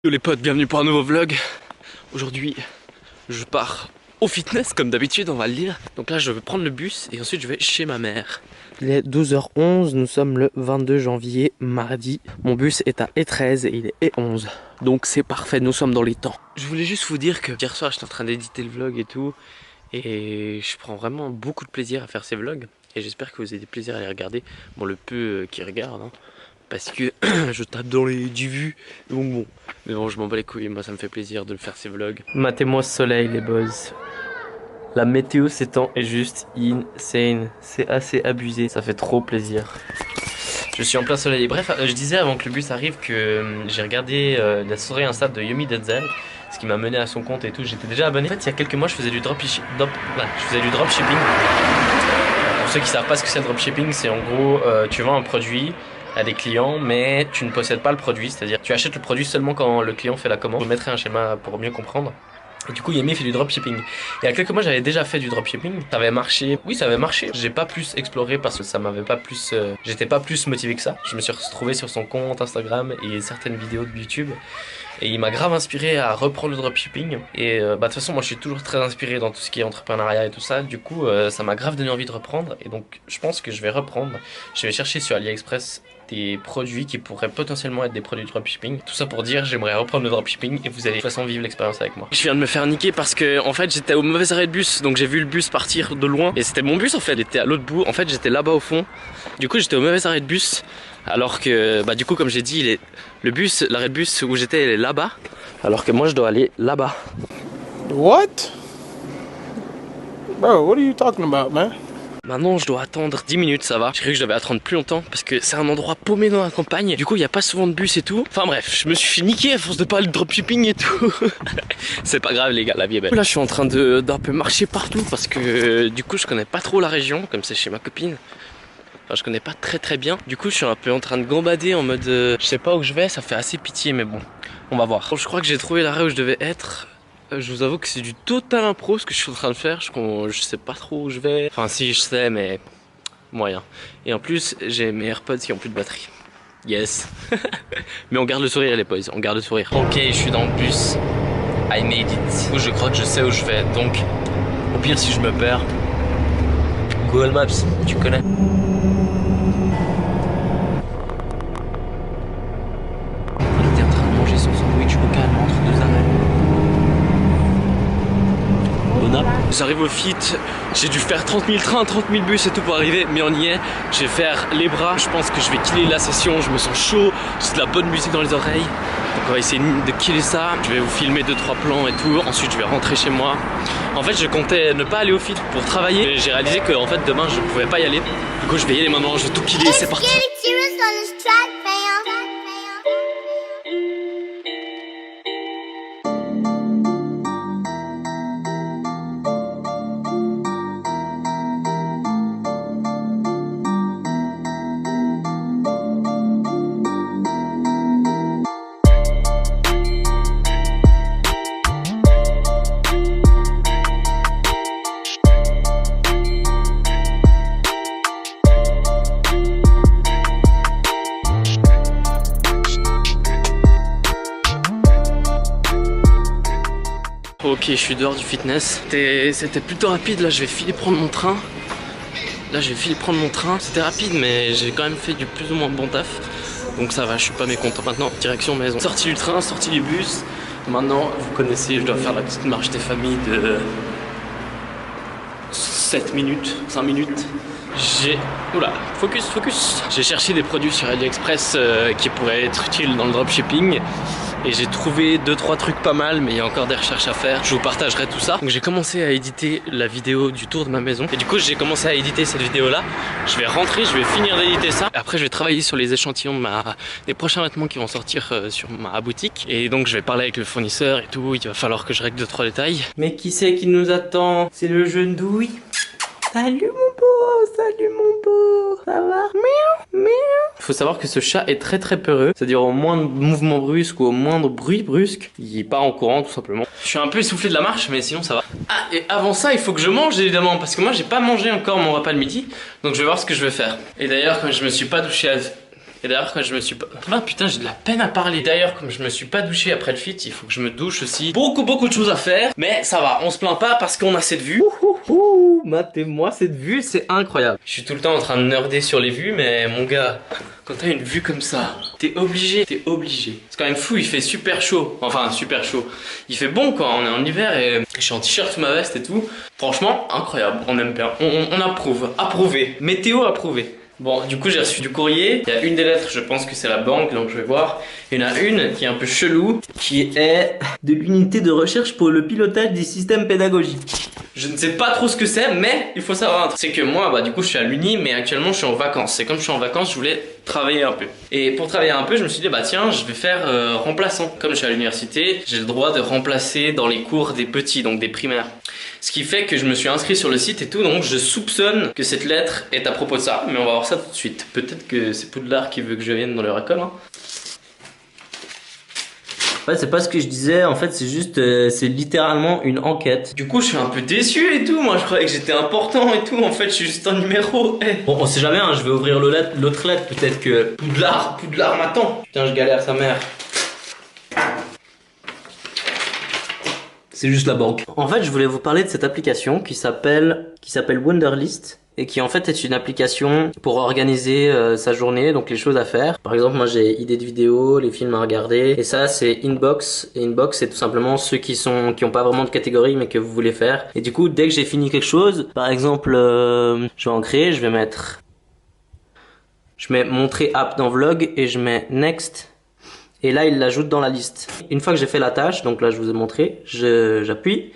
Yo les potes, bienvenue pour un nouveau vlog. Aujourd'hui, je pars au fitness comme d'habitude, on va le dire. Donc là, je vais prendre le bus et ensuite je vais chez ma mère. Il est 12h11, nous sommes le 22 janvier, mardi. Mon bus est à E13 et il est E11. Donc c'est parfait, nous sommes dans les temps. Je voulais juste vous dire que hier soir, j'étais en train d'éditer le vlog et tout. Et je prends vraiment beaucoup de plaisir à faire ces vlogs. Et j'espère que vous avez du plaisir à les regarder. Bon, le peu qui regarde, hein, parce que je tape dans les 10 vues. Donc bon, mais bon, je m'en bats les couilles. Moi, ça me fait plaisir de faire ces vlogs. Matez-moi ce soleil, les boys. La météo ces temps est juste insane. C'est assez abusé. Ça fait trop plaisir. Je suis en plein soleil. Bref, je disais avant que le bus arrive que j'ai regardé la story Insta de Yomi Denzel, ce qui m'a mené à son compte et tout. J'étais déjà abonné. En fait, il y a quelques mois, je faisais du dropshipping. Pour ceux qui savent pas ce que c'est le dropshipping, c'est en gros, tu vends un produit à des clients, mais tu ne possèdes pas le produit. C'est-à-dire, tu achètes le produit seulement quand le client fait la commande. Je vous mettrai un schéma pour mieux comprendre. Et du coup, Yemi fait du dropshipping. Il y a quelques mois, j'avais déjà fait du dropshipping. Ça avait marché. Oui, ça avait marché. J'ai pas plus exploré parce que ça m'avait pas plus. J'étais pas plus motivé que ça. Je me suis retrouvé sur son compte Instagram et certaines vidéos de YouTube. Et il m'a grave inspiré à reprendre le dropshipping. Et de toute façon, moi, je suis toujours très inspiré dans tout ce qui est entrepreneuriat et tout ça. Du coup, ça m'a grave donné envie de reprendre. Et donc, je pense que je vais reprendre. Je vais chercher sur AliExpress des produits qui pourraient potentiellement être des produits de dropshipping. Tout ça pour dire, j'aimerais reprendre le dropshipping et vous allez de toute façon vivre l'expérience avec moi. Je viens de me faire niquer parce que en fait j'étais au mauvais arrêt de bus, donc j'ai vu le bus partir de loin et c'était mon bus en fait, il était à l'autre bout. En fait j'étais là-bas au fond. Du coup j'étais au mauvais arrêt de bus alors que du coup comme j'ai dit, l'arrêt de bus où j'étais il est là-bas alors que moi je dois aller là-bas. What? Bro, what are you talking about, man? Maintenant je dois attendre 10 minutes, ça va. J'ai cru que je devais attendre plus longtemps parce que c'est un endroit paumé dans la campagne. Du coup il n'y a pas souvent de bus et tout. Enfin bref, je me suis fait niquer à force de parler de dropshipping et tout. C'est pas grave les gars, la vie est belle. Là je suis en train d'un peu marcher partout parce que du coup je connais pas trop la région, comme c'est chez ma copine. Enfin je connais pas très bien. Du coup je suis un peu en train de gambader en mode je sais pas où je vais, ça fait assez pitié mais bon, on va voir. Je crois que j'ai trouvé l'arrêt où je devais être. Je vous avoue que c'est du total impro ce que je suis en train de faire, je sais pas trop où je vais. Enfin si je sais mais moyen. Et en plus j'ai mes AirPods qui ont plus de batterie. Yes. Mais on garde le sourire les boys, on garde le sourire. Ok, je suis dans le bus. I made it. Je crois que je sais où je vais, donc au pire si je me perds, Google Maps, tu connais. Il était en train de manger son sandwich au calme entre deux arrêts. J'arrive au fit, j'ai dû faire 30 000 trains, 30 000 bus et tout pour arriver, mais on y est. Je vais faire les bras, je pense que je vais killer la session, je me sens chaud, j'ai de la bonne musique dans les oreilles. Donc on va essayer de killer ça, je vais vous filmer 2-3 plans et tout, ensuite je vais rentrer chez moi. En fait je comptais ne pas aller au fit pour travailler, mais j'ai réalisé que en fait demain je pouvais pas y aller. Du coup je vais y aller maintenant, je vais tout killer, c'est parti. Ok, je suis dehors du fitness. C'était plutôt rapide, là je vais filer prendre mon train. C'était rapide mais j'ai quand même fait du plus ou moins bon taf. Donc ça va, je suis pas mécontent. Maintenant, direction maison. Sortie du train, sortie du bus. Maintenant, vous connaissez, je dois faire la petite marche des familles de 7 minutes, 5 minutes. Oula, focus. J'ai cherché des produits sur AliExpress qui pourraient être utiles dans le dropshipping. Et j'ai trouvé 2-3 trucs pas mal, mais il y a encore des recherches à faire. Je vous partagerai tout ça. Donc j'ai commencé à éditer la vidéo du tour de ma maison. Et du coup j'ai commencé à éditer cette vidéo là. Je vais rentrer, je vais finir d'éditer ça. Après je vais travailler sur les échantillons des prochains vêtements qui vont sortir sur ma boutique. Et donc je vais parler avec le fournisseur et tout. Il va falloir que je règle 2-3 détails. Mais qui c'est qui nous attend? C'est le jeune Douille. Salut mon beau, ça va? Miaou, miaou. Faut savoir que ce chat est très peureux, c'est-à-dire au moindre mouvement brusque ou au moindre bruit brusque, il part en courant tout simplement. Je suis un peu essoufflé de la marche mais sinon ça va. Ah et avant ça il faut que je mange évidemment parce que moi j'ai pas mangé encore mon repas de midi, donc je vais voir ce que je vais faire. Et d'ailleurs quand je me suis pas douché Et d'ailleurs quand je me suis pas... Ah putain j'ai de la peine à parler. D'ailleurs comme je me suis pas douché après le fit, il faut que je me douche aussi. Beaucoup de choses à faire. Mais ça va, on se plaint pas parce qu'on a cette vue. Matez-moi cette vue, c'est incroyable. Je suis tout le temps en train de nerder sur les vues, mais mon gars, quand t'as une vue comme ça, t'es obligé. C'est quand même fou, il fait super chaud. Enfin super chaud. Il fait bon quoi, on est en hiver et je suis en t-shirt sous ma veste et tout. Franchement, incroyable, on aime bien. On approuve, approuvé. Météo approuvé. Bon, du coup, j'ai reçu du courrier. Il y a une des lettres, je pense que c'est la banque, donc je vais voir. Il y en a une qui est un peu chelou, qui est de l'unité de recherche pour le pilotage des systèmes pédagogiques. Je ne sais pas trop ce que c'est, mais il faut savoir un truc. C'est que moi, bah, du coup, je suis à l'uni, mais actuellement, je suis en vacances. Et comme je suis en vacances, je voulais travailler un peu. Et pour travailler un peu, je me suis dit, bah tiens, je vais faire remplaçant. Comme je suis à l'université, j'ai le droit de remplacer dans les cours des petits, donc des primaires. Ce qui fait que je me suis inscrit sur le site et tout, donc je soupçonne que cette lettre est à propos de ça, mais on va voir ça tout de suite. Peut-être que c'est Poudlard qui veut que je vienne dans leur école, hein. Ouais, c'est pas ce que je disais, en fait c'est juste, c'est littéralement une enquête. Du coup je suis un peu déçu et tout, moi je croyais que j'étais important et tout, en fait je suis juste un numéro. Bon on sait jamais, hein, je vais ouvrir l'autre lettre, peut-être que Poudlard m'attend. Putain je galère sa mère. C'est juste la banque. En fait, je voulais vous parler de cette application qui s'appelle Wunderlist et qui en fait est une application pour organiser sa journée, donc les choses à faire. Par exemple, moi j'ai idées de vidéos, les films à regarder, et ça c'est Inbox. Et Inbox c'est tout simplement ceux qui ont pas vraiment de catégorie mais que vous voulez faire. Et du coup, dès que j'ai fini quelque chose, par exemple, je vais en créer, je mets montrer app dans Vlog et je mets next. Et là, il l'ajoute dans la liste. Une fois que j'ai fait la tâche, donc là je vous ai montré, j'appuie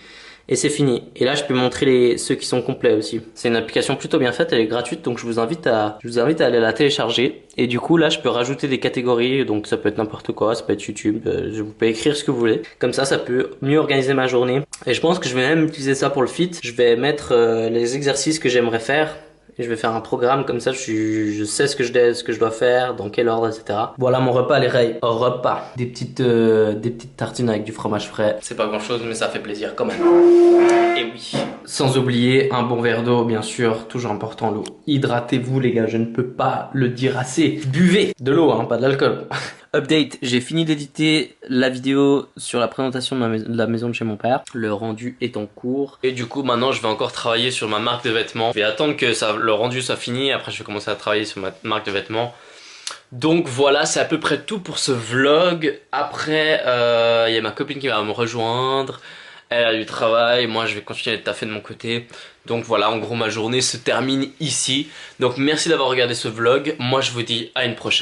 et c'est fini. Et là, je peux montrer ceux qui sont complets aussi. C'est une application plutôt bien faite, elle est gratuite, donc je vous invite à aller la télécharger. Et du coup, là, je peux rajouter des catégories, donc ça peut être n'importe quoi, ça peut être YouTube, vous pouvez écrire ce que vous voulez. Comme ça peut mieux organiser ma journée. Et je pense que je vais même utiliser ça pour le fit. Je vais mettre les exercices que j'aimerais faire. Et je vais faire un programme comme ça, je sais ce que je dois faire, dans quel ordre, etc. Voilà mon repas, les rails. Repas. Des petites tartines avec du fromage frais. C'est pas grand chose, mais ça fait plaisir quand même. Et oui. Sans oublier un bon verre d'eau, bien sûr. Toujours important, l'eau. Hydratez-vous, les gars, je ne peux pas le dire assez. Buvez de l'eau, hein, pas de l'alcool. Update, j'ai fini d'éditer la vidéo sur la présentation de la maison de chez mon père. Le rendu est en cours. Et du coup, maintenant, je vais encore travailler sur ma marque de vêtements. Je vais attendre que le rendu soit fini. Après, je vais commencer à travailler sur ma marque de vêtements. Donc voilà, c'est à peu près tout pour ce vlog. Après, il y a ma copine qui va me rejoindre. Elle a du travail, moi je vais continuer de taffer de mon côté. Donc voilà, en gros ma journée se termine ici. Donc merci d'avoir regardé ce vlog. Moi je vous dis à une prochaine.